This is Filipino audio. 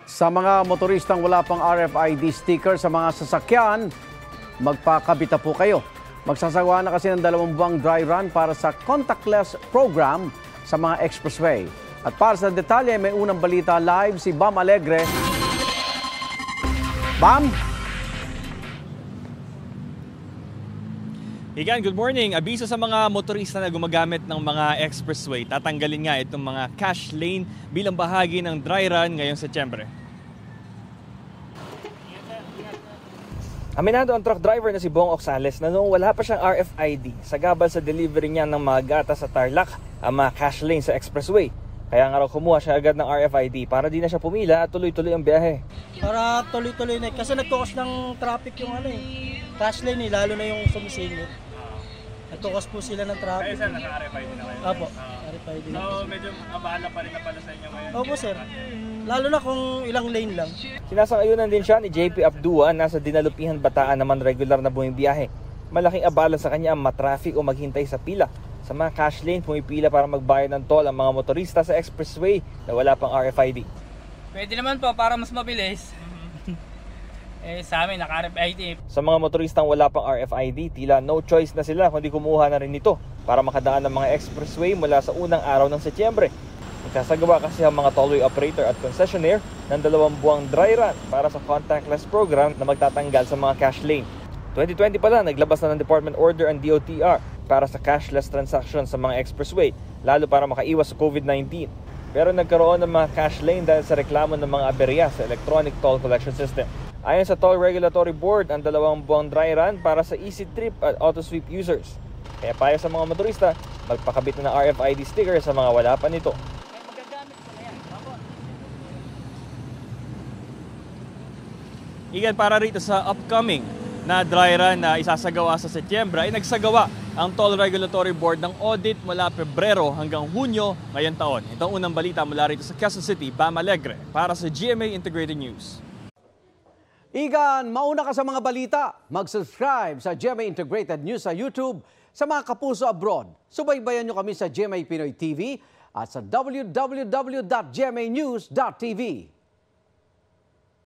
Sa mga motoristang wala pang RFID sticker sa mga sasakyan, magpakabita po kayo. Magsasagawa na kasi ng 2 buwang dry run para sa contactless program sa mga expressway. At para sa detalye, may unang balita live si Bam Alegre. Bam! Igan, good morning. Abiso sa mga motorista na gumagamit ng mga expressway. Tatanggalin nga itong mga cash lane bilang bahagi ng dry run ngayong Setyembre. Aminado ang truck driver na si Bong Oxales na noong wala pa siyang RFID, sagabal sa delivery niya ng mga gatas sa Tarlac, ang mga cash lane sa expressway. Kaya nga raw kumuha siya agad ng RFID para di na siya pumila at tuloy-tuloy ang biyahe. Para tuloy-tuloy na, kasi nagkukos ng traffic yung cash lane lalo na yung sumisingit. Nagkukos po sila ng traffic. Kaya sir, naka-RFID na kayo? Opo, RFID na. So medyo abala pa rin na pala sa inyo ngayon? Opo sir, lalo na kung ilang lane lang. Sinasang-ayunan din siya ni JP Abdua, nasa Dinalupihan Bataan naman regular na bumibiyahe. Malaking abala sa kanya ang matraffic o maghintay sa pila. Sa mga cash lane, pumipila para magbayad ng toll ang mga motorista sa expressway na wala pang RFID. Pwede naman po para mas mabilis. Sa amin, naka-RFID. Sa mga motoristang wala pang RFID, tila no choice na sila kundi kumuha na rin ito para makadaan ng mga expressway mula sa unang araw ng Setyembre. Nagsasagawa kasi ang mga tollway operator at concessionaire ng 2 buwang dry run para sa contactless program na magtatanggal sa mga cash lane. 2020 pa lang, naglabas na ng Department Order ang DOTR para sa cashless transactions sa mga expressway, lalo para makaiwas sa COVID-19. Pero nagkaroon ng mga cash lane dahil sa reklamo ng mga aberya sa electronic toll collection system. Ayon sa Toll Regulatory Board, ang 2 buwang dry run para sa Easy Trip at AutoSweep users. Kaya payo sa mga motorista, magpakabit na ng RFID sticker sa mga wala pa nito. Igan, para rito sa upcoming na dry run na isasagawa sa Setyembre, ay nagsagawa ang Toll Regulatory Board ng audit mula Pebrero hanggang Hunyo ngayong taon. Ito ang unang balita mula rito sa Quezon City, Bam Alegre, para sa GMA Integrated News. Igan, mauna ka sa mga balita. Mag-subscribe sa GMA Integrated News sa YouTube. Sa mga kapuso abroad, subaybayan nyo kami sa GMA Pinoy TV at sa www.gmanews.tv.